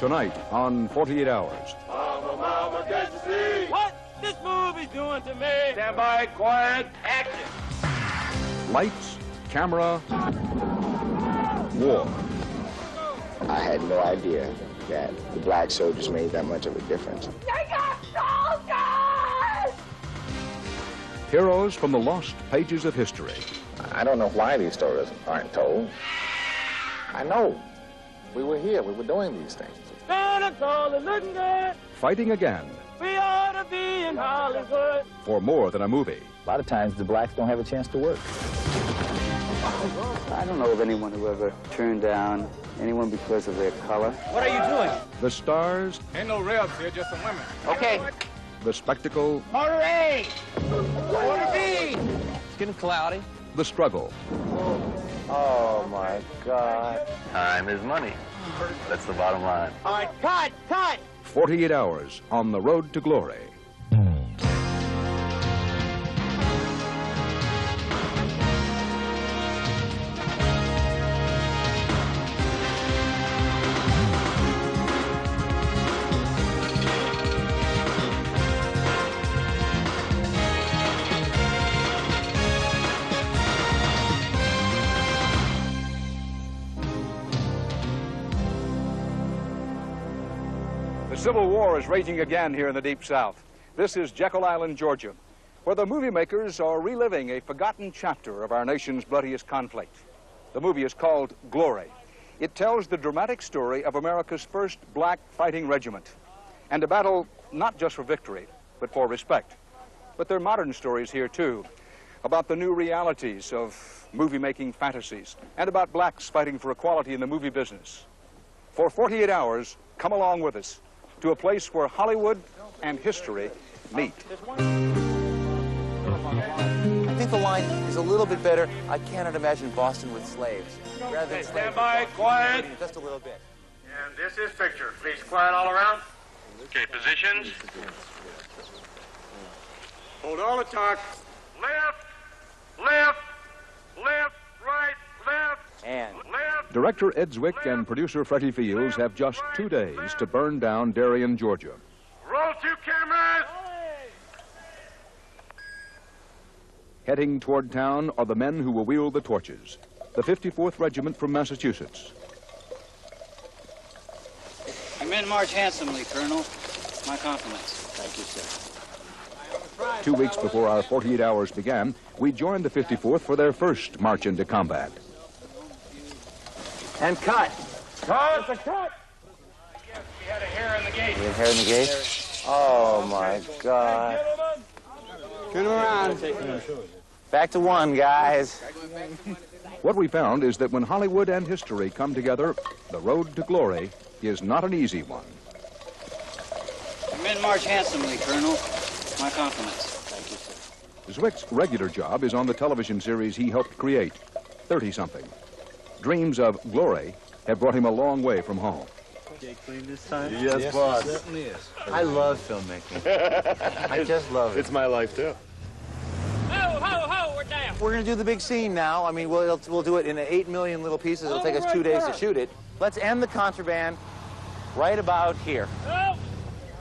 Tonight on 48 Hours. Mama, mama, can't you see? What this movie's doing to me? Stand by, quiet, Action. Lights, camera, war. I had no idea that the black soldiers made that much of a difference. They got soldiers! Heroes from the lost pages of history. I don't know why these stories aren't told. I know. We were here. We were doing these things. Looking good. Fighting again. We ought to be in Hollywood. For more than a movie. A lot of times the blacks don't have a chance to work. I don't know of anyone who ever turned down anyone because of their color. What are you doing? The stars. Ain't no rebs here, just some women. Okay. The spectacle. Order A. Order B. It's getting cloudy. The struggle. Oh, my God. Time is money. That's the bottom line. All right, cut. 48 Hours on the road to glory. The Civil War is raging again here in the Deep South. This is Jekyll Island, Georgia, where the movie makers are reliving a forgotten chapter of our nation's bloodiest conflict. The movie is called Glory. It tells the dramatic story of America's first black fighting regiment, and a battle not just for victory, but for respect. But there are modern stories here, too, about the new realities of movie-making fantasies, and about blacks fighting for equality in the movie business. For 48 hours, come along with us to a place where Hollywood and history meet. I think the line is a little bit better. I cannot imagine Boston with slaves. Rather than Stand by, quiet. just a little bit. And this is picture. Please quiet all around. Okay, positions. Hold all the talk. Left, right, left, And left. Director Ed Zwick and producer Freddie Fields have just 2 days to burn down Darien, Georgia. Roll 2 cameras. Heading toward town are the men who will wield the torches. The 54th Regiment from Massachusetts. Your men march handsomely, Colonel. My compliments. thank you, sir. 2 weeks before our 48 hours began, we joined the 54th for their first march into combat. And cut. Cut. Cut. I guess we had a hair in the gate. We have hair in the gate? Oh, my God. Turn around. Back to 1, guys. What we found is that when Hollywood and history come together, the road to glory is not an easy one. Your men march handsomely, Colonel. My compliments. Thank you, sir. Zwick's regular job is on the television series he helped create, 30-something. Dreams of glory have brought him a long way from home. Jay clean this time? Yes, boss. Certainly is. I love filmmaking. I just love it. It's my life, too. Ho, we're down. We're going to do the big scene now. I mean, we'll do it in 8 million little pieces. It'll take us 2 days to shoot it. Let's end the contraband right about here. Oh.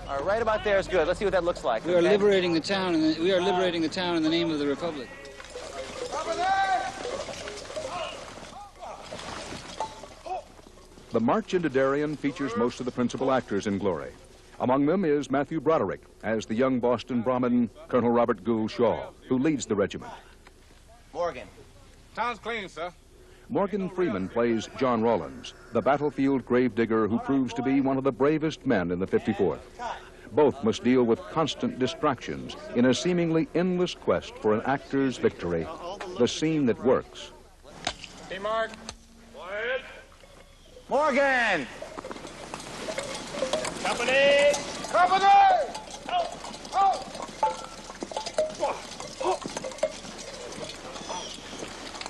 All right, right about there is good. Let's see what that looks like. We are okay? liberating the town, and we are liberating the town in the name of the Republic. The march into Darien features most of the principal actors in Glory. Among them is Matthew Broderick as the young Boston Brahmin, Colonel Robert Gould Shaw, who leads the regiment. Morgan. Town's clean, sir. Morgan Freeman plays John Rawlins, the battlefield gravedigger who proves to be one of the bravest men in the 54th. Both must deal with constant distractions in a seemingly endless quest for an actor's victory, the scene that works. Hey, Mark. Quiet. Morgan! Company.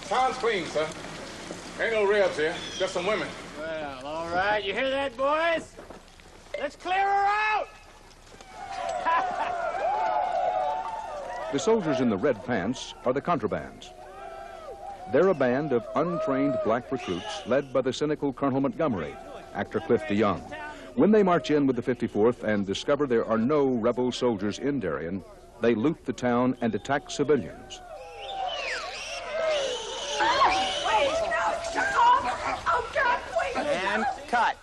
Town's clean, sir. Ain't no ribs here, just some women. Well, all right. You hear that, boys? Let's clear her out. The soldiers in the red pants are the contrabands. They're a band of untrained black recruits led by the cynical Colonel Montgomery, actor Cliff DeYoung, When they march in with the 54th and discover there are no rebel soldiers in Darien, they loot the town and attack civilians. And cut.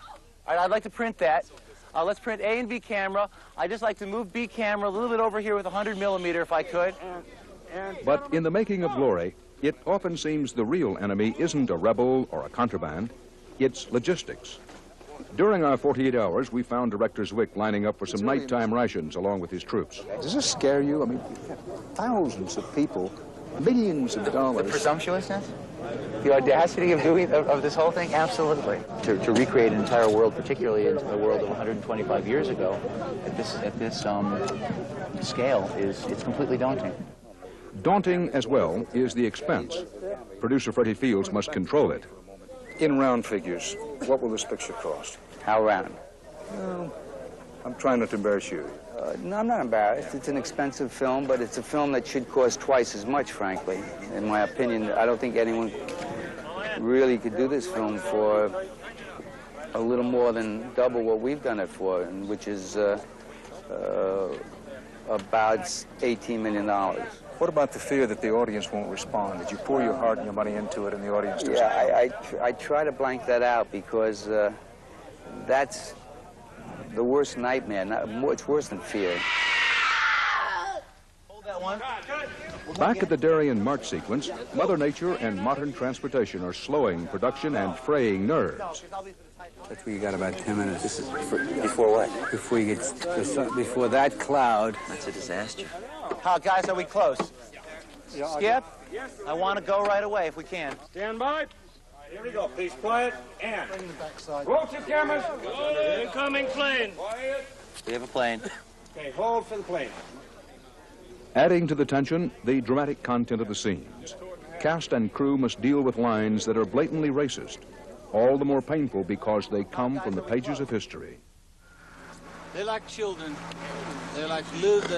All right, I'd like to print that. Let's print A and B camera. I'd just like to move B camera a little bit over here with 100 millimeter if I could. But in the making of glory, it often seems the real enemy isn't a rebel or a contraband, it's logistics. During our 48 hours, we found Director Zwick lining up for some nighttime rations along with his troops. Does this scare you? I mean, thousands of people, millions of dollars. The presumptuousness? The audacity of doing of this whole thing? Absolutely. To recreate an entire world, particularly into the world of 125 years ago, at this scale, it's completely daunting. Daunting as well is the expense. Producer Freddie Fields must control it. In round figures, what will this picture cost? How round? Well, I'm trying not to embarrass you. No, I'm not embarrassed. It's an expensive film, but it's a film that should cost twice as much, frankly. In my opinion, I don't think anyone really could do this film for a little more than double what we've done it for, which is about $18 million. What about the fear that the audience won't respond? Did you pour your heart and your money into it and the audience doesn't? Yeah, I try to blank that out because that's the worst nightmare. It's worse than fear. Hold that one. Back at the Darien march sequence, Mother Nature and modern transportation are slowing production and fraying nerves. That's where you got about 10 minutes. This is before what? Before you get before that cloud. That's a disaster. How, guys, are we close? Skip? I want to go right away if we can. Stand by. Here we go. Please, quiet. And roll two cameras. Incoming plane. Quiet. We have a plane. Okay, hold for the plane. Adding to the tension, the dramatic content of the scenes. Cast and crew must deal with lines that are blatantly racist, all the more painful because they come from the pages of history. They're like children. They're like what are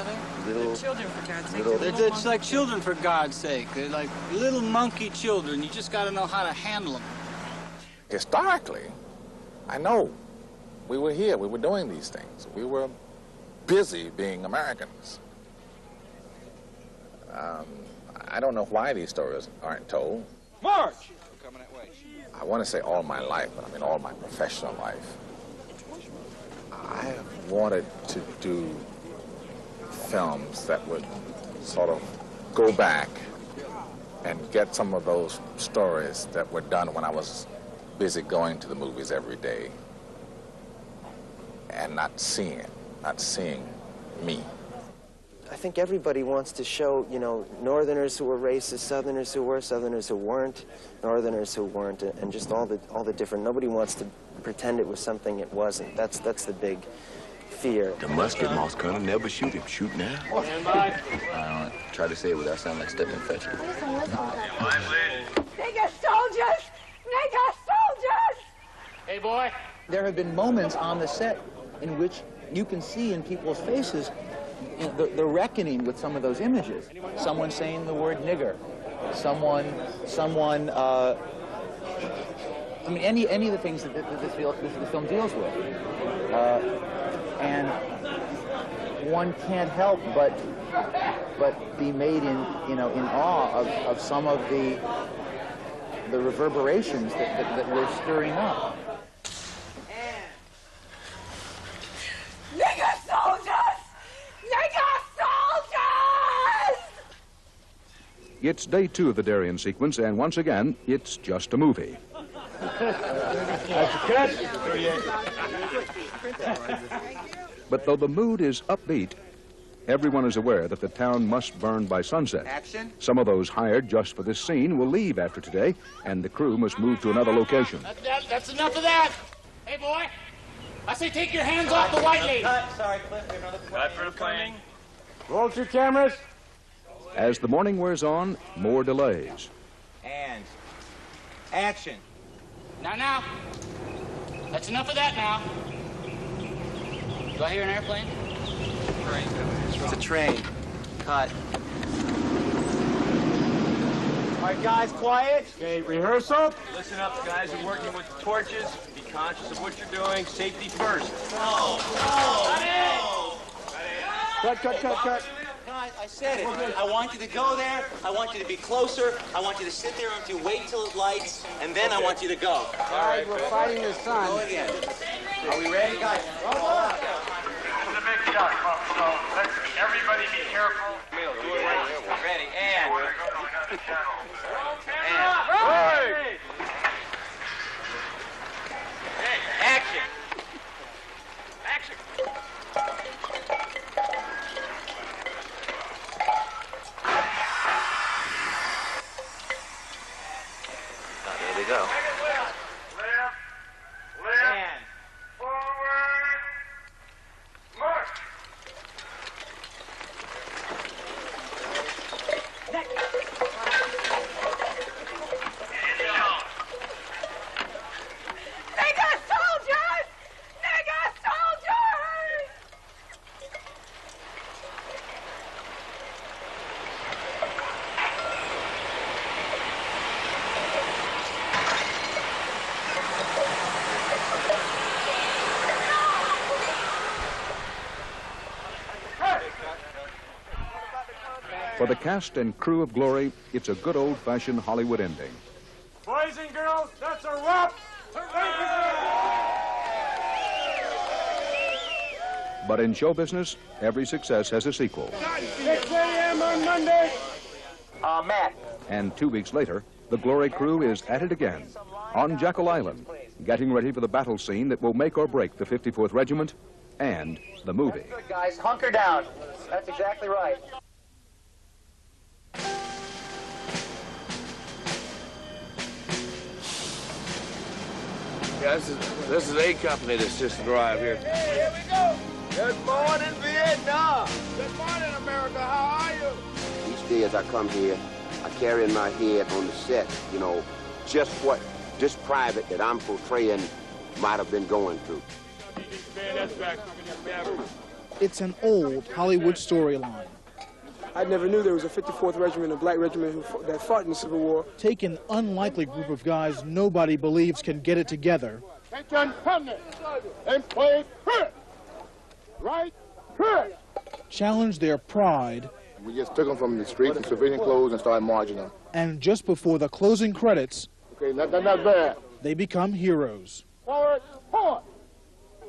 they? Little children, for God's sake. They're just like children, for God's sake. They're like little monkey children. You just got to know how to handle them. Historically, I know we were here, we were doing these things. We were busy being Americans. I don't know why these stories aren't told. March! I want to say all my life, but I mean all my professional life. I wanted to do films that would sort of go back and get some of those stories that were done when I was busy going to the movies every day and not seeing me. I think everybody wants to show, you know, Northerners who were racist, Southerners who were, Southerners who weren't, Northerners who weren't, and just all the different. Nobody wants to pretend it was something it wasn't. That's the big fear. The musket moss, Colonel, never shoot him. Shoot now. Stand by. I don't try to say it without sounding like Stephen Fetcher. Nigger soldiers! Nigger soldiers! Hey, boy. There have been moments on the set in which you can see in people's faces the reckoning with some of those images. Someone saying the word nigger. Someone. I mean, any of the things that this film deals with, and one can't help but be made in awe of some of the reverberations that we're stirring up. Nigger soldiers! Nigger soldiers! It's day 2 of the Darien sequence, and once again, it's just a movie. But though the mood is upbeat, everyone is aware that the town must burn by sunset. Action. Some of those hired just for this scene will leave after today, and the crew must move to another location. That's enough of that. Hey, boy. I say take your hands off the white lady. Sorry, Cliff. Another Cut for the plane. Roll two cameras. As the morning wears on, more delays. And action. Now. That's enough of that now. Do I hear an airplane? It's a train. Cut. All right, guys, quiet. Okay, rehearsal. Listen up, guys. We're working with torches. Be conscious of what you're doing. Safety first. Cut. Guys, I said it. I want you to go there. I want you to be closer. I want you to sit there until you wait till it lights, and then I want you to go. All right, we're fighting the sun. Go again. Are we ready, guys? This is a big shot, so let's everybody be careful. Ready, and. Action. Action. There they go. Left, forward, march. Nigger soldiers! Nigger soldiers! For the cast and crew of Glory, it's a good old-fashioned Hollywood ending. Boys and girls, that's a wrap. But in show business, every success has a sequel. 6 a.m. on Monday. Matt. And 2 weeks later, the Glory crew is at it again, on Jekyll Island, getting ready for the battle scene that will make or break the 54th Regiment and the movie. Good, guys. Hunker down. That's exactly right. Yeah, this is A Company that's just arrived here. Hey, here we go. Good morning, Vietnam. Good morning, America. How are you? Each day as I come here, I carry in my head on the set, you know, just what this private that I'm portraying might have been going through. It's an old Hollywood storyline. I never knew there was a 54th Regiment, a black regiment that fought in the Civil War. Take an unlikely group of guys nobody believes can get it together. And play right here. Challenge their pride. We just took them from the streets in civilian clothes and started marching them. And just before the closing credits, Okay, not bad. they become heroes. Forward, forward.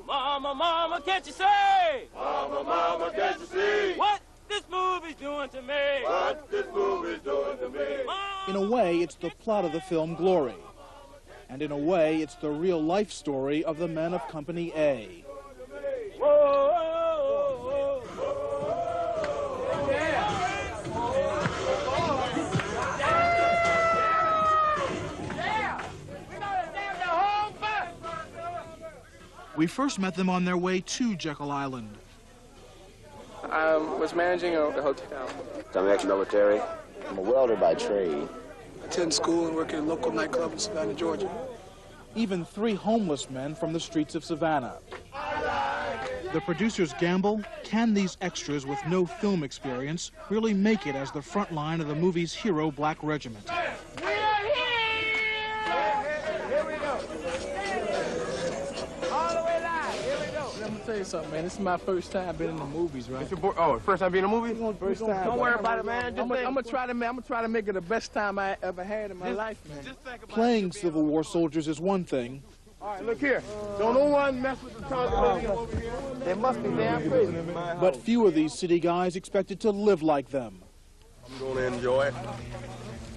Mama, mama, can't you see? Mama, mama, can't you see? What this movie's doing to me? What this movie's doing to me? In a way, it's the plot of the film Glory. And in a way, it's the real-life story of the men of Company A. We first met them on their way to Jekyll Island. I was managing a hotel. I'm ex-military. I'm a welder by trade. Attend school and work at a local nightclub in Savannah, Georgia. Even 3 homeless men from the streets of Savannah. The producers gamble, can these extras with no film experience really make it as the front line of the movie's hero Black Regiment? Let me tell you something, man. This is my first time being in the movies, right? First time being in a movie? First time. Don't worry about it, man. I'm gonna try to make it the best time I ever had in my life, man. Playing Civil War soldiers is one thing. All right, look here. Don't no one mess with the tongue over here. They must be damn crazy. But few of these city guys expected to live like them. I'm gonna enjoy it.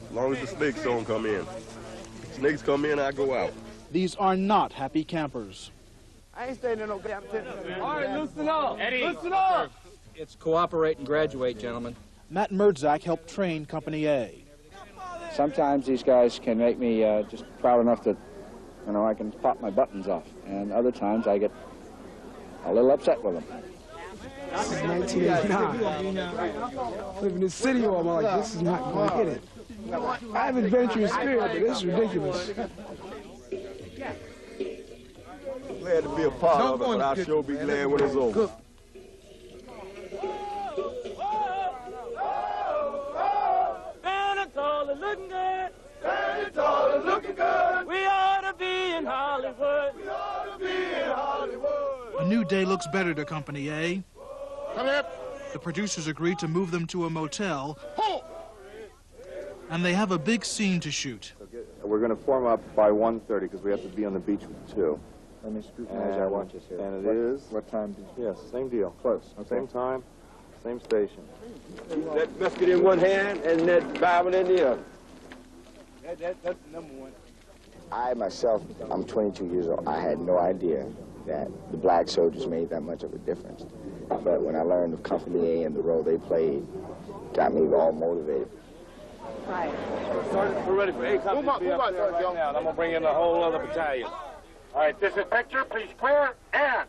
As long as the snakes don't come in. Snakes come in, I go out. These are not happy campers. I ain't staying in no damn tent. All right, loosen up. Eddie. Loosen up. It's cooperate and graduate, gentlemen. Matt Merdzak helped train Company A. Sometimes these guys can make me just proud enough that, you know, I can pop my buttons off. And other times I get a little upset with them. This is 1989. Living in the city all my life. This is not going to hit it. I have adventurous spirit, but this is ridiculous. Glad to be a part of it, but I'll sure be glad when it's over. Standing tall and looking good. We ought to be in Hollywood. new day looks better to Company A. Come up. The producers agree to move them to a motel, and they have a big scene to shoot. We're going to form up by 1:30 because we have to be on the beach with 2. Let me scrutinize our watches here. And it is? What time did you? Yes, same deal. Close. Okay. Same time, same station. That musket in one hand and that Bible in the other. That's number one. I myself, I'm 22 years old. I had no idea that the black soldiers made that much of a difference. But when I learned of Company A and the role they played, got me all motivated. Right. Sergeant, we're ready for A Company to be up there right now, and I'm going to bring in a whole other battalion. All right, this is Victor. Please clear, and...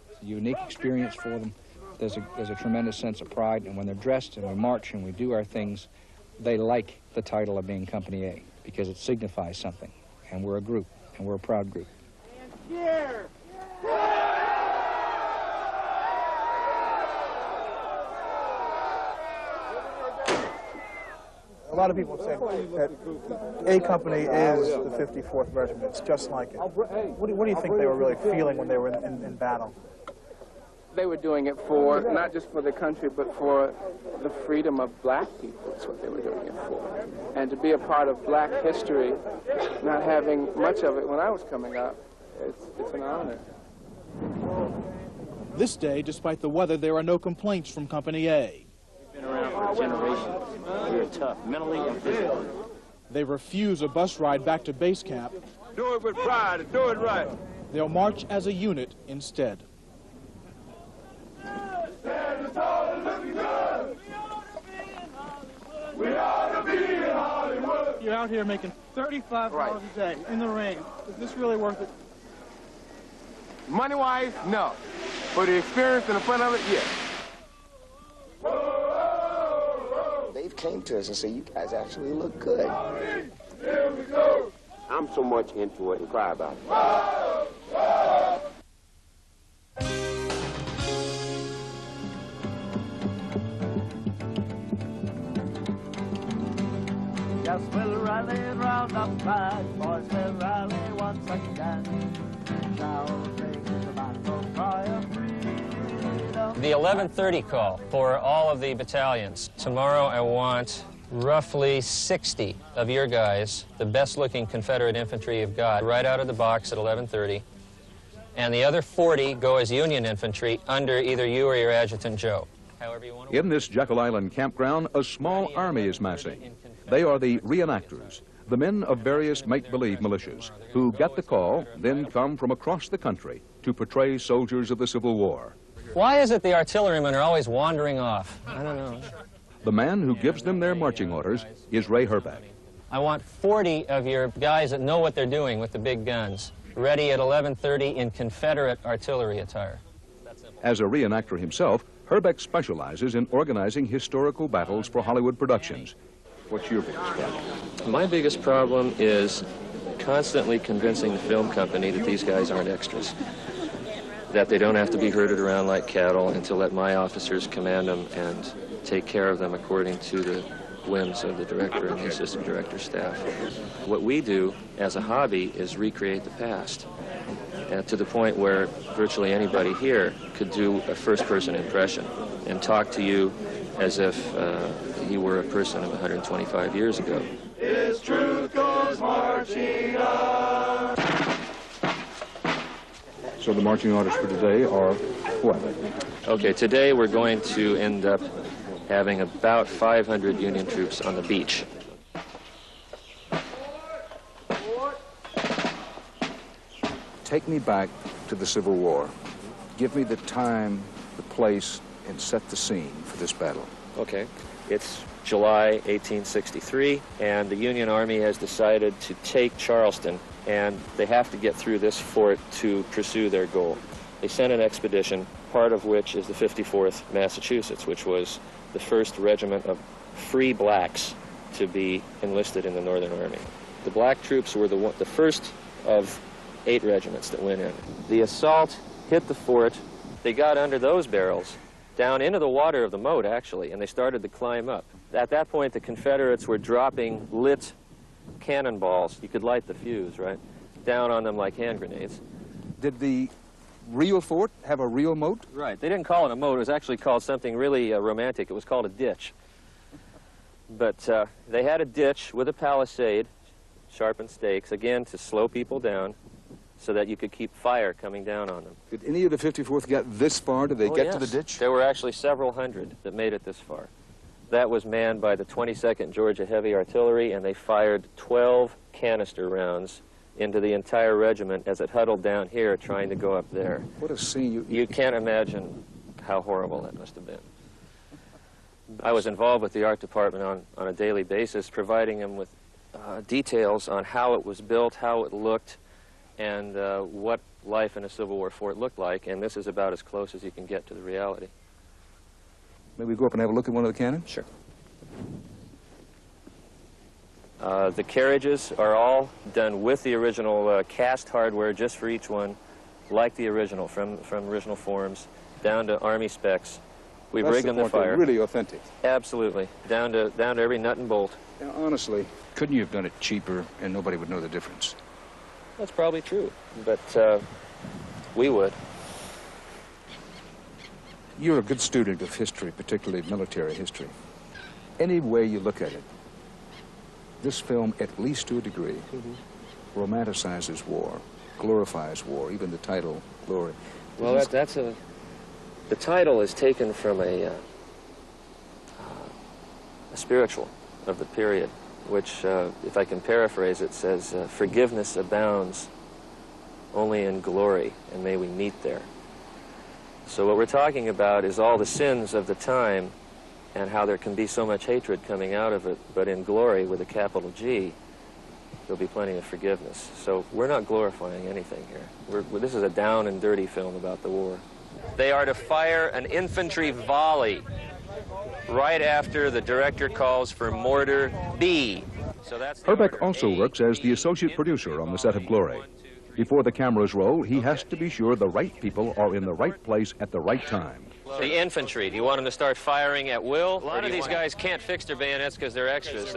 It's a unique experience for them. There's a tremendous sense of pride, and when they're dressed and we march and we do our things, they like the title of being Company A because it signifies something. And we're a group, and we're a proud group. Here! A lot of people say that A Company is the 54th Regiment. It's just like it. What do you think they were really feeling when they were in battle? They were doing it for, not just for the country, but for the freedom of black people. That's what they were doing it for. And to be a part of black history, not having much of it when I was coming up, it's an honor. This day, despite the weather, there are no complaints from Company A. We've been around for generations. We're tough, mentally and physically. They refuse a bus ride back to base camp. Do it with pride and do it right. They'll march as a unit instead. You're out here making $35 a day in the rain. Is this really worth it? Money-wise, no. For the experience and the fun of it, yes. Dave came to us and said, you guys actually look good. Here we go. I'm so much into it and cry about it. Yes, we'll rally round the flag, boys, we'll rally once again. Shall sing the battle cry of freedom. The 11:30 call for all of the battalions. Tomorrow I want roughly 60 of your guys, the best-looking Confederate infantry you've got, right out of the box at 11:30. And the other 40 go as Union infantry under either you or your adjutant, Joe. However you want to... In this Jekyll Island campground, a small army is massing. They are the reenactors, the men of various make-believe militias, who get the call, then come from across the country to portray soldiers of the Civil War. Why is it the artillerymen are always wandering off? I don't know. The man who gives them their marching orders is Ray Herbeck. I want 40 of your guys that know what they're doing with the big guns, ready at 11:30 in Confederate artillery attire. As a reenactor himself, Herbeck specializes in organizing historical battles for Hollywood productions. What's your biggest problem? My biggest problem is constantly convincing the film company that these guys aren't extras, that they don't have to be herded around like cattle, and to let my officers command them and take care of them according to the whims of the director and the assistant director's staff. What we do as a hobby is recreate the past, and to the point where virtually anybody here could do a first-person impression and talk to you as if he were a person of 125 years ago. His truth goes marching on. So the marching orders for today are what? Okay, today we're going to end up having about 500 Union troops on the beach. Take me back to the Civil War. Give me the time, the place, and set the scene for this battle. Okay. It's July 1863, and the Union Army has decided to take Charleston, and they have to get through this fort to pursue their goal. They sent an expedition, part of which is the 54th Massachusetts, which was the first regiment of free blacks to be enlisted in the Northern Army. The black troops were the first of 8 regiments that went in. The assault hit the fort. They got under those barrels, down into the water of the moat, actually, and they started to climb up. At that point, the Confederates were dropping lit cannonballs. You could light the fuse, right? Down on them like hand grenades. Did the real fort have a real moat? Right. They didn't call it a moat. It was actually called something really romantic. It was called a ditch. But they had a ditch with a palisade, sharpened stakes, again, to slow people down so that you could keep fire coming down on them. Did any of the 54th get this far? Did they get to the ditch? There were actually several hundred that made it this far. That was manned by the 22nd Georgia Heavy Artillery, and they fired 12 canister rounds into the entire regiment as it huddled down here trying to go up there. What a scene. You can't imagine how horrible that must have been. I was involved with the art department on a daily basis, providing them with details on how it was built, how it looked, and what life in a Civil War fort looked like, and this is about as close as you can get to the reality. May we go up and have a look at one of the cannons? Sure. The carriages are all done with the original cast hardware just for each one, like the original, from original forms, down to Army specs. We've rigged them to fire. Really authentic. Absolutely, down to every nut and bolt. Now, honestly, couldn't you have done it cheaper and nobody would know the difference? That's probably true, but we would. You're a good student of history, particularly military history. Any way you look at it, this film, at least to a degree, romanticizes war, glorifies war, even the title, Glory. Well, the title is taken from a spiritual of the period, which, if I can paraphrase it, says, forgiveness abounds only in glory, and may we meet there. So what we're talking about is all the sins of the time and how there can be so much hatred coming out of it, but in glory, with a capital G, there'll be plenty of forgiveness. So we're not glorifying anything here. This is a down and dirty film about the war. They are to fire an infantry volley right after the director calls for mortar B. So that's Herbeck also works as the associate producer on the set of Glory. Before the cameras roll, he has to be sure the right people are in the right place at the right time. The infantry, do you want them to start firing at will? A lot of these guys can't fix their bayonets because they're extras.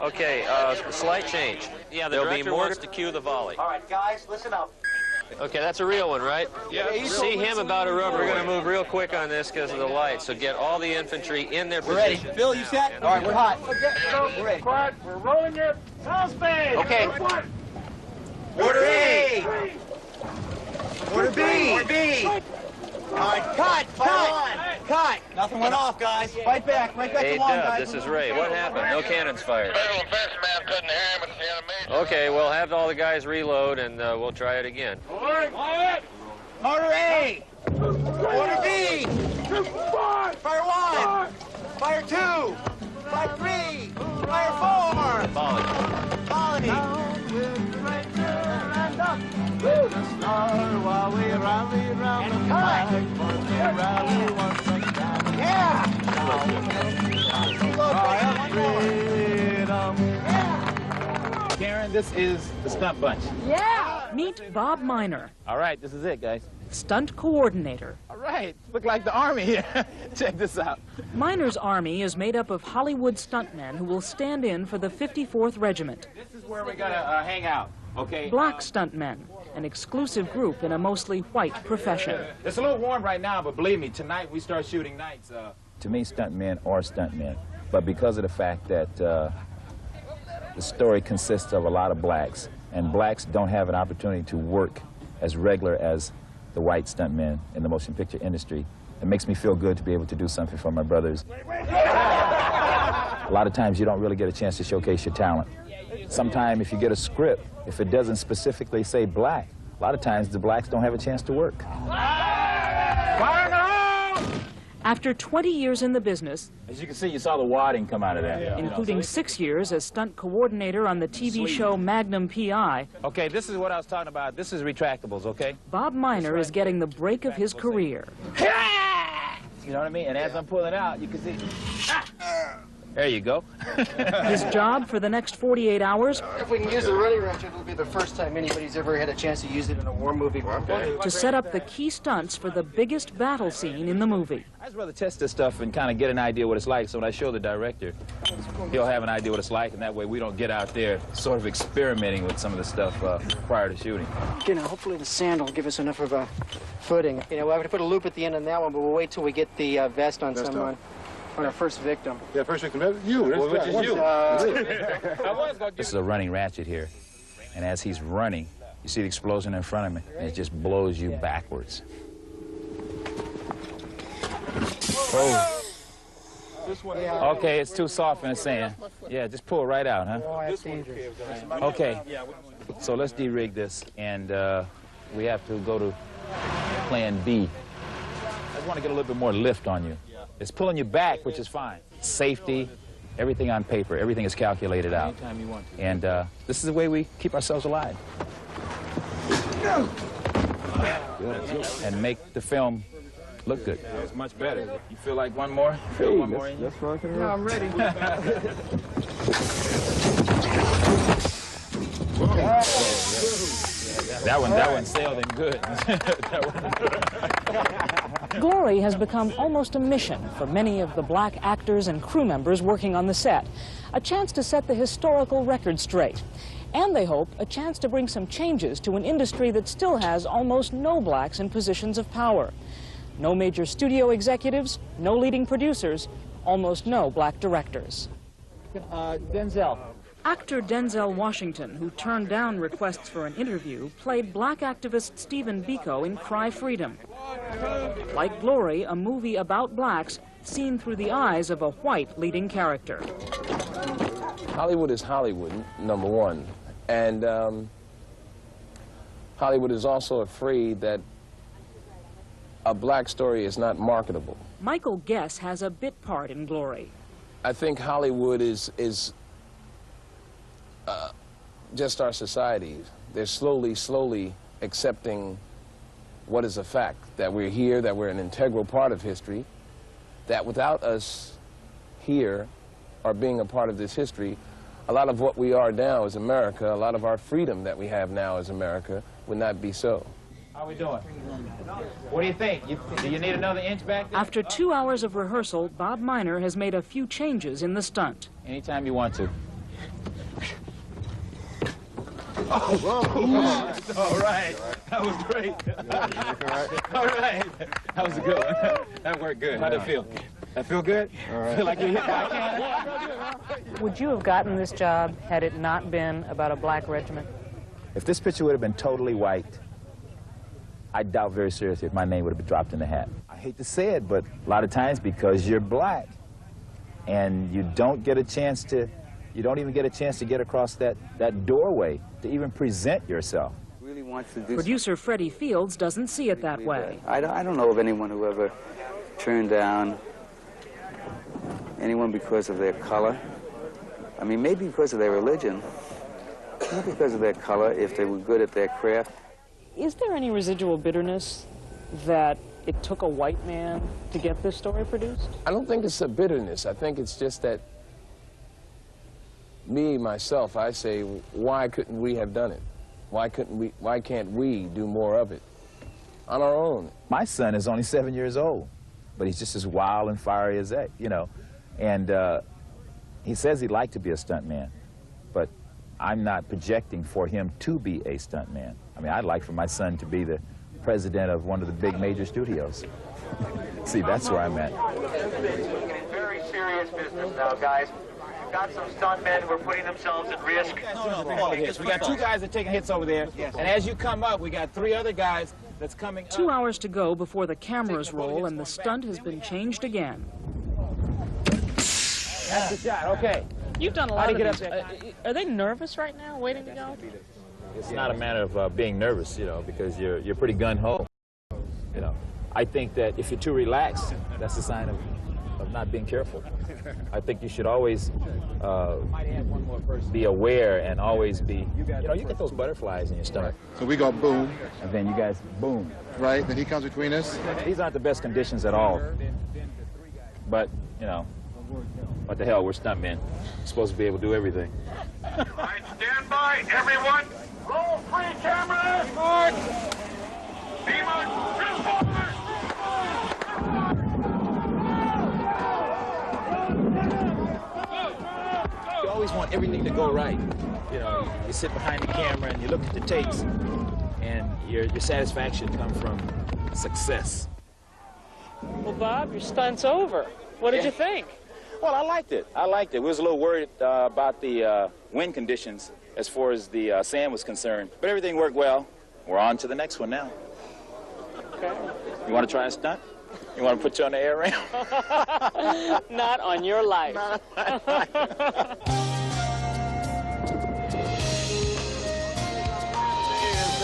Okay, slight change. Yeah, there'll be more to cue the volley. All right, guys, listen up. Okay, that's a real one, right? Yeah. See him about a rubber. We're going to move real quick on this because of the light, so get all the infantry in their position. Ready. Bill, you set? All right, we're hot. We're ready. Quiet, we're rolling your house band. Okay. Order A. Order B. Order B. All right, cut. Nothing went off, guys. Fight back. Right back to long, guys. This is Ray. What happened? No cannons fired. Okay, we'll have all the guys reload, and we'll try it again. Order A. Order B. Fire 1. Fire 2. Fire 3. Fire 4. Colony. Karen, this is the stunt bunch. Yeah! Meet Bob Miner. All right, this is it, guys. Stunt coordinator. All right, look like the Army here. Check this out. Miner's army is made up of Hollywood stuntmen who will stand in for the 54th Regiment. This is where we're gonna hang out, okay? Black stuntmen, an exclusive group in a mostly white profession. It's a little warm right now, but believe me, tonight we start shooting nights. To me, stuntmen are stuntmen, but because of the fact that the story consists of a lot of blacks, and blacks don't have an opportunity to work as regular as the white stuntmen in the motion picture industry, it makes me feel good to be able to do something for my brothers. A lot of times you don't really get a chance to showcase your talent. Sometimes if you get a script, if it doesn't specifically say black, a lot of times the blacks don't have a chance to work. After 20 years in the business, as you can see, you saw the wadding come out of that. Including 6 years as stunt coordinator on the TV show Magnum P.I. Okay, this is what I was talking about. This is retractables, okay? Bob Miner is getting the break of his career. You know what I mean? And as I'm pulling out, you can see There you go. His job for the next 48 hours? If we can use the running wrench, it'll be the first time anybody's ever had a chance to use it in a war movie. To set up the key stunts for the biggest battle scene in the movie. I'd just rather test this stuff and kind of get an idea what it's like, so when I show the director, he'll have an idea what it's like, and that way we don't get out there sort of experimenting with some of the stuff prior to shooting. You know, hopefully the sand will give us enough of a footing. You know, we'll have to put a loop at the end on that one, but we'll wait till we get the vest on someone. On our first victim. Yeah, first victim. You. Well, which is you. This is a running ratchet here, and as he's running, you see the explosion in front of me, and it just blows you backwards. Oh. Okay, it's too soft in the sand. Yeah, just pull it right out, huh? Oh, that's dangerous. Okay, so let's de-rig this, and we have to go to plan B. I just want to get a little bit more lift on you. It's pulling you back, which is fine. Safety, everything on paper, everything is calculated out. Anytime you want to. And this is the way we keep ourselves alive. And make the film look good. Yeah, it's much better. You feel like one more? Feel one more in you? Yeah, I'm ready. That one sailed in good. Glory has become almost a mission for many of the black actors and crew members working on the set. A chance to set the historical record straight. And they hope a chance to bring some changes to an industry that still has almost no blacks in positions of power. No major studio executives, no leading producers, almost no black directors. Denzel. Actor Denzel Washington, who turned down requests for an interview, played black activist Stephen Biko in Cry Freedom. Like Glory, a movie about blacks seen through the eyes of a white leading character. Hollywood is Hollywood, number one. And Hollywood is also afraid that a black story is not marketable. Michael Guess has a bit part in Glory. I think Hollywood is just our society. They're slowly accepting what is a fact, that we're here, that we're an integral part of history, that without us here or being a part of this history, a lot of what we are now as America, a lot of our freedom that we have now as America would not be so. How are we doing? What do you think? Do you need another inch back there? After 2 hours of rehearsal, Bob Miner has made a few changes in the stunt. Anytime you want to. Oh. All right. That was great. All right. That was a good one. That worked good. How'd it feel? That feel good? All right. Feel like you hit my can? Would you have gotten this job had it not been about a black regiment? If this picture would have been totally white, I doubt very seriously if my name would have been dropped in the hat. I hate to say it, but a lot of times because you're black and you don't get a chance to, you don't even get a chance to get across that doorway to even present yourself. Really wants to do Producer Freddie Fields doesn't see it that way. I don't know of anyone who ever turned down anyone because of their color. I mean, maybe because of their religion, not because of their color, if they were good at their craft. Is there any residual bitterness that it took a white man to get this story produced? I don't think it's a bitterness. I think it's just that myself, I say, why couldn't we have done it? Why can't we do more of it on our own? My son is only 7 years old, but he's just as wild and fiery as that, you know. And he says he'd like to be a stuntman, but I'm not projecting for him to be a stuntman. I mean, I'd like for my son to be the president of one of the big major studios. See, that's where I'm at. Very serious business now, guys. We've got some stuntmen who are putting themselves at risk. We got 2 guys that are taking hits over there, and as you come up, we got 3 other guys that's coming up. 2 hours to go before the cameras roll, and the stunt has been changed again. That's the shot, okay. You've done a lot of these. Are they nervous right now, waiting to go? It's not a matter of being nervous, you know, because you're pretty gun-ho. You know, I think that if you're too relaxed, that's a sign of not being careful. I think you should always be aware and always be, you know, you get those butterflies in your stomach. So we go boom. And then you guys boom. Right, then he comes between us. These aren't the best conditions at all. But, you know, What the hell, we're stuntmen. We're supposed to be able to do everything. All right, stand by, everyone. Roll 3 cameras. Mark. You always want everything to go right. You know, you sit behind the camera and you look at the takes, and your satisfaction comes from success. Well, Bob, your stunt's over. What did you think? Well, I liked it. We was a little worried about the wind conditions as far as the sand was concerned, but everything worked well. We're on to the next one now. Okay. You want to try a stunt? You want to put you on the air ramp? Not on your life. To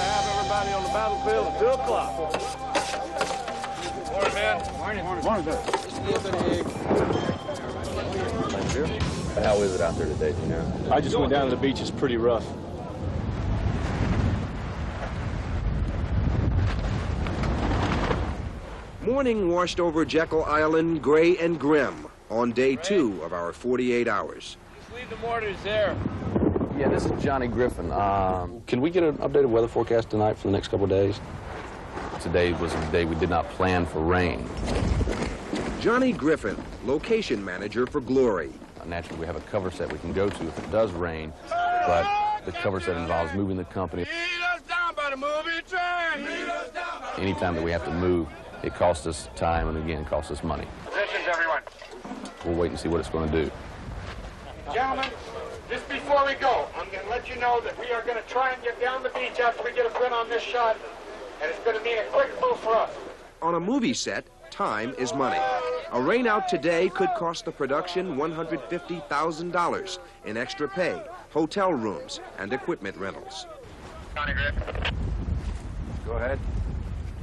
have everybody on the battlefield at 2 o'clock. Morning, man. Morning, sir. How is it out there today, do you know? I just went down to the beach. It's pretty rough. Morning washed over Jekyll Island gray and grim on day 2 of our 48 hours. Just leave the mortars there. Yeah, this is Johnny Griffin. Can we get an updated weather forecast tonight for the next couple of days? Today was a day we did not plan for rain. Johnny Griffin, location manager for Glory. Naturally, we have a cover set we can go to if it does rain, but the cover set involves moving the company. Lead us down by the moving train. Lead us down by the Anytime that we have to move, it costs us time and, again, costs us money. Positions, everyone. We'll wait and see what it's going to do. Gentlemen, just before we go, I'm going to let you know that we are going to try and get down the beach after we get a print on this shot, and it's going to mean a quick move for us. On a movie set, time is money. A rain out today could cost the production $150,000 in extra pay, hotel rooms, and equipment rentals. Go ahead.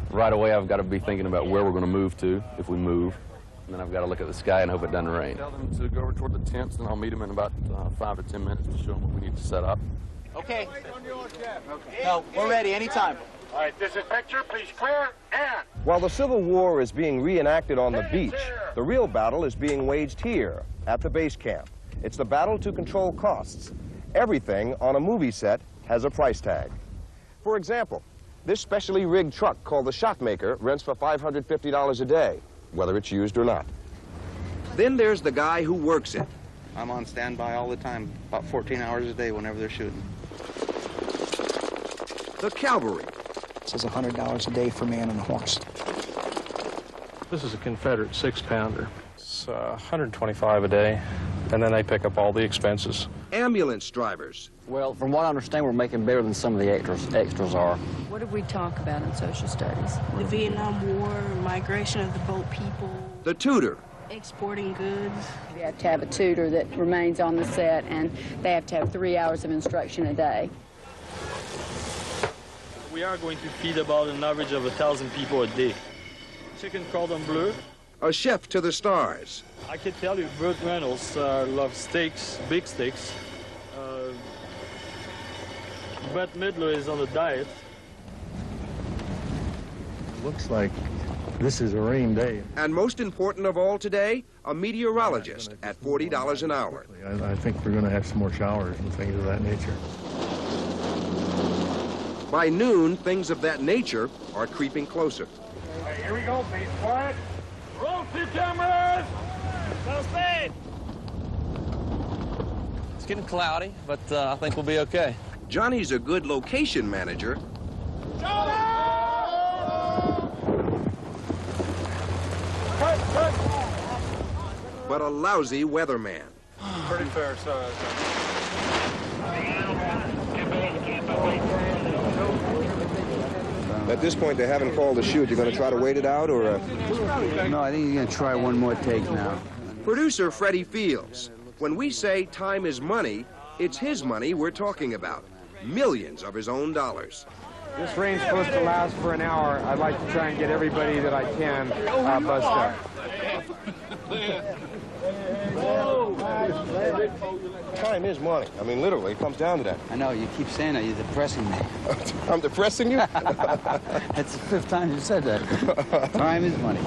Right away, I've got to be thinking about where we're going to move to, if we move. And then I've got to look at the sky and hope it doesn't rain. Tell them to go over toward the tents, and I'll meet them in about 5 to 10 minutes to show them what we need to set up. Okay. No, we're ready anytime. All right, this is picture. Please clear, and... While the Civil War is being reenacted on the beach, the real battle is being waged here at the base camp. It's the battle to control costs. Everything on a movie set has a price tag. For example, this specially rigged truck called the Shotmaker rents for $550 a day, whether it's used or not. Then there's the guy who works it. I'm on standby all the time, about 14 hours a day whenever they're shooting. The cavalry. It says $100 a day for man and a horse. This is a Confederate 6-pounder. It's $125 a day, and then they pick up all the expenses. Ambulance drivers. Well, from what I understand, we're making better than some of the extras are. What did we talk about in social studies? The Vietnam War, migration of the boat people. The tutor. Exporting goods. We have to have a tutor that remains on the set, and they have to have 3 hours of instruction a day. We are going to feed about an average of 1,000 people a day. Chicken cordon bleu. A chef to the stars. I can tell you, Burt Reynolds loves steaks, big steaks. Bette Midler is on a diet. Looks like this is a rain day. And most important of all today, a meteorologist at $40 an hour. I think we're going to have some more showers and things of that nature. By noon, things of that nature are creeping closer. All right, here we go, please. Quiet. Roll 2 cameras. No speed. It's getting cloudy, but I think we'll be okay. Johnny's a good location manager. But a lousy weatherman. Pretty fair size. At this point, they haven't called the shoot. You're going to try to wait it out, or? No, I think you're going to try one more take now. Producer Freddie Fields. When we say time is money, it's his money we're talking about. Millions of his own dollars. This rain's supposed to last for an hour. I'd like to try and get everybody that I can buzzed up. Time is money. I mean, literally, it comes down to that. I know, you keep saying that. You're depressing me. I'm depressing you? That's the 5th time you said that. Time is money.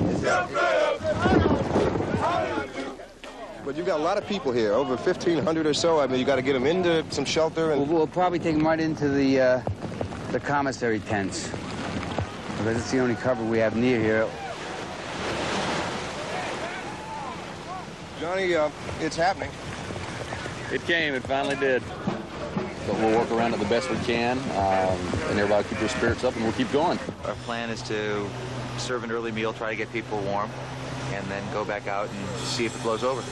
But you've got a lot of people here, over 1,500 or so. I mean, you got to get them into some shelter and... We'll probably take them right into the commissary tents. Because it's the only cover we have near here. Johnny, it's happening. It came, it finally did. But we'll work around it the best we can, and everybody keep their spirits up, and we'll keep going. Our plan is to serve an early meal, try to get people warm, and then go back out and see if it blows over.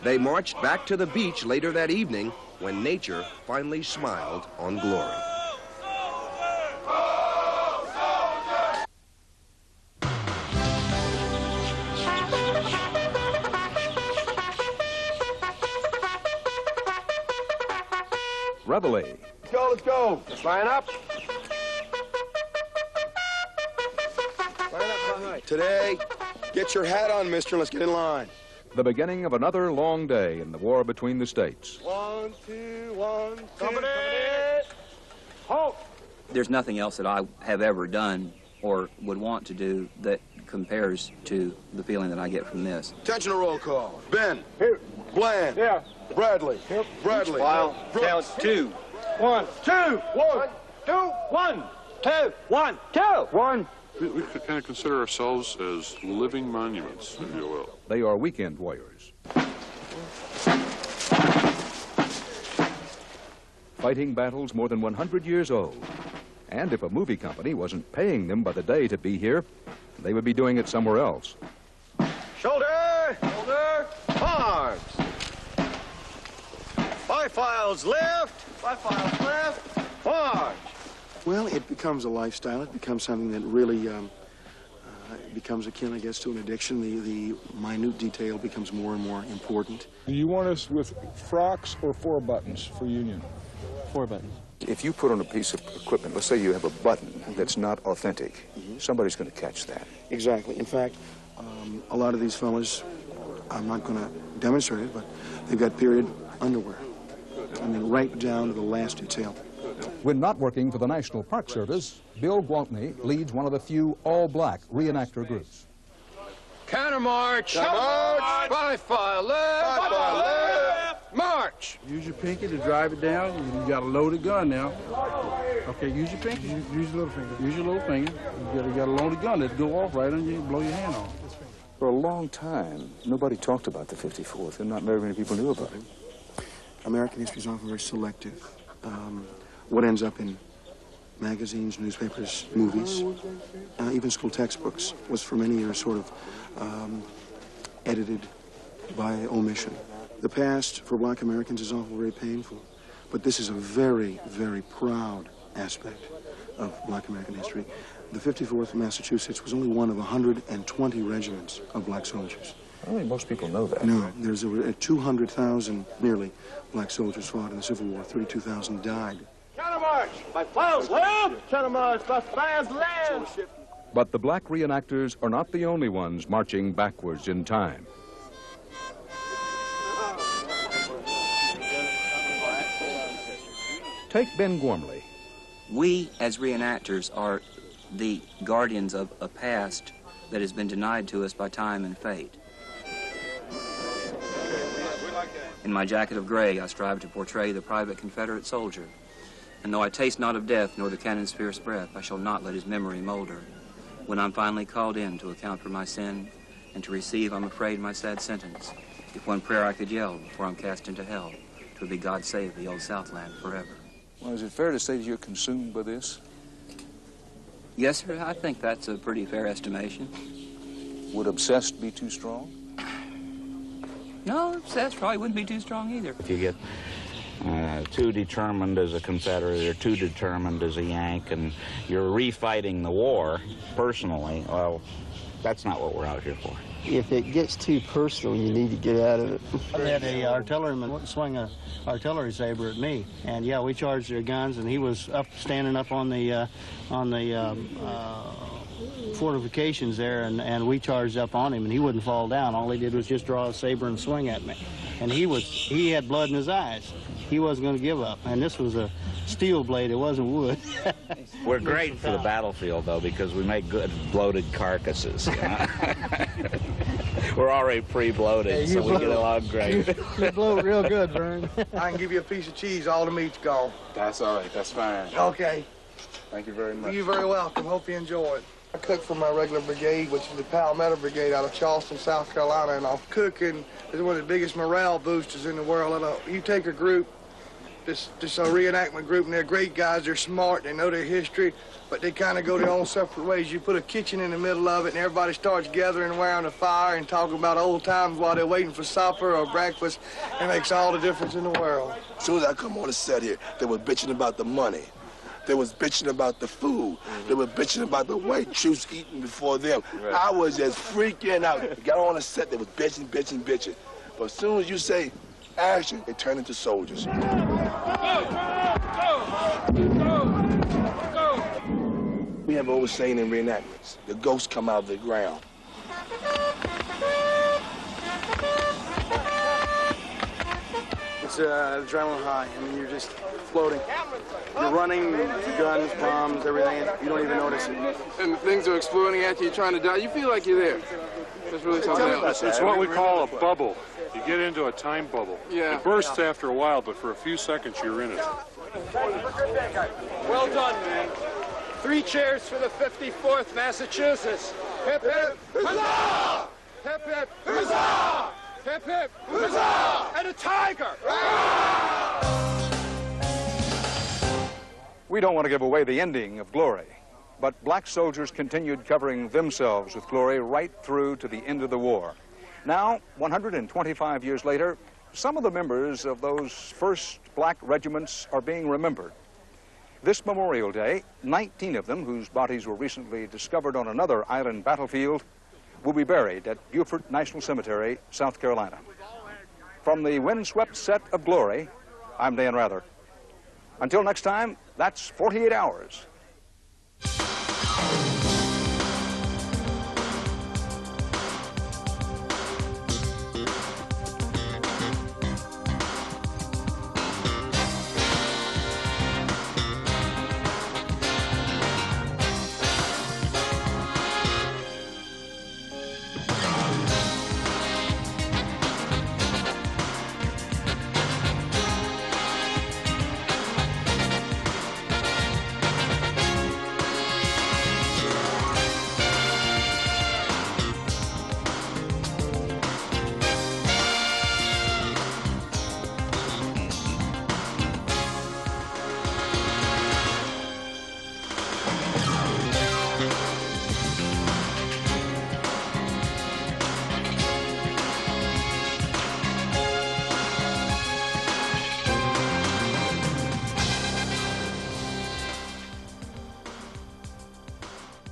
They marched back to the beach later that evening when nature finally smiled on glory. Reveille. Let's go, let's go. Let's line up. Today, get your hat on, mister, and let's get in line. The beginning of another long day in the war between the states. 1, 2, 1, 2. Company. Halt. There's nothing else that I have ever done or would want to do that compares to the feeling that I get from this. Attention to roll call. Ben. Here. Bland. Yeah. Bradley. Here. Bradley. File. Count 2. 1, 2. 1, 2. 1, 2. 1, 2. 1. We kind of consider ourselves as living monuments, if you will. They are weekend warriors. Fighting battles more than 100 years old. And if a movie company wasn't paying them by the day to be here, they would be doing it somewhere else. Shoulder. Shoulder. Arms. Bifiles left. Bifiles left. Arms. Well, it becomes a lifestyle. It becomes something that really becomes akin, I guess, to an addiction. The minute detail becomes more and more important. Do you want us with frocks or 4 buttons for Union? 4 buttons. If you put on a piece of equipment, let's say you have a button that's not authentic, somebody's going to catch that. Exactly. In fact, a lot of these fellas, I'm not going to demonstrate it, but they've got period underwear. I mean, right down to the last detail. When not working for the National Park Service, Bill Gwaltney leads one of the few all-black reenactor groups. Counter march. Counter march. Bifile left. Bifile left. March. Use your pinky to drive it down. You got a loaded gun now. Okay, use your pinky. Use your little finger. Use your little finger. You got a loaded gun that'll go off right on you and blow your hand off. For a long time, nobody talked about the 54th, and not very many people knew about it. American history is often very selective. What ends up in magazines, newspapers, movies, even school textbooks was for many years sort of edited by omission. The past for black Americans is often very painful, but this is a very, very proud aspect of black American history. The 54th Massachusetts was only one of 120 regiments of black soldiers. I don't think most people know that. No, there's over 200,000, nearly, black soldiers fought in the Civil War. 32,000 died. Counter march. Bifiles left. Counter march. Bifiles left. But the black reenactors are not the only ones marching backwards in time. Take Ben Gormley. We, as reenactors, are the guardians of a past that has been denied to us by time and fate. In my jacket of gray, I strive to portray the private Confederate soldier. And though I taste not of death, nor the cannon's fierce breath, I shall not let his memory molder. When I'm finally called in to account for my sin, and to receive, I'm afraid, my sad sentence, if one prayer I could yell before I'm cast into hell, 'twould be God save the old Southland forever. Well, is it fair to say that you're consumed by this? Yes, sir, I think that's a pretty fair estimation. Would obsessed be too strong? No, obsessed probably wouldn't be too strong either. If you get too determined as a Confederate or too determined as a Yank and you're refighting the war personally, well, that's not what we're out here for. If it gets too personal, you need to get out of it. I had a artilleryman swing an artillery saber at me, and yeah, we charged their guns, and he was standing up on the fortifications there, and we charged up on him, and he wouldn't fall down. All he did was just draw a saber and swing at me, and he had blood in his eyes. He wasn't going to give up, and this was a steel blade. It wasn't wood. We're great for the battlefield, though, because we make good bloated carcasses. You know? We're already pre-bloated, Hey, so we get along great. You blow real good, Vern. I can give you a piece of cheese. All the meat's gone. That's all right. That's fine. Okay. Thank you very much. You're very welcome. Hope you enjoy it. I cook for my regular brigade, which is the Palmetto Brigade out of Charleston, South Carolina, and I'll cooking is one of the biggest morale boosters in the world. You take a group, this reenactment group, and they're great guys. They're smart. They know their history, but they kind of go their own separate ways. You put a kitchen in the middle of it, and everybody starts gathering around the fire and talking about old times while they're waiting for supper or breakfast. It makes all the difference in the world. As soon as I come on the set here, they were bitching about the money. They was bitching about the food. They were bitching about the white troops eating before them. Right. I was just freaking out. Got on the set, they was bitching, bitching, bitching. But as soon as you say action, they turn into soldiers. We have an old saying in reenactments, the ghosts come out of the ground. It's adrenaline high. I mean, you're just floating. You're running, guns, bombs, everything. You don't even notice it. And things are exploding at you, you're trying to die. You feel like you're there. It's really something else. It's what we call a bubble. You get into a time bubble. Yeah. It bursts after a while, but for a few seconds you're in it. Well done, man. 3 cheers for the 54th Massachusetts. Hip, hip, huzzah! Hip, hip, huzzah! Hip, hip, huzzah! And a tiger! We don't want to give away the ending of Glory, but black soldiers continued covering themselves with glory right through to the end of the war. Now, 125 years later, some of the members of those first black regiments are being remembered. This Memorial Day, 19 of them, whose bodies were recently discovered on another island battlefield, will be buried at Beaufort National Cemetery, South Carolina. From the windswept set of Glory, I'm Dan Rather. Until next time, that's 48 hours.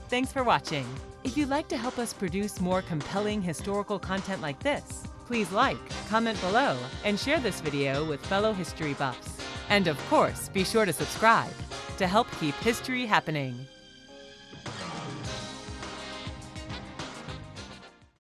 Thanks for watching. If you'd like to help us produce more compelling historical content like this, please like, comment below, and share this video with fellow history buffs. And of course, be sure to subscribe to help keep history happening.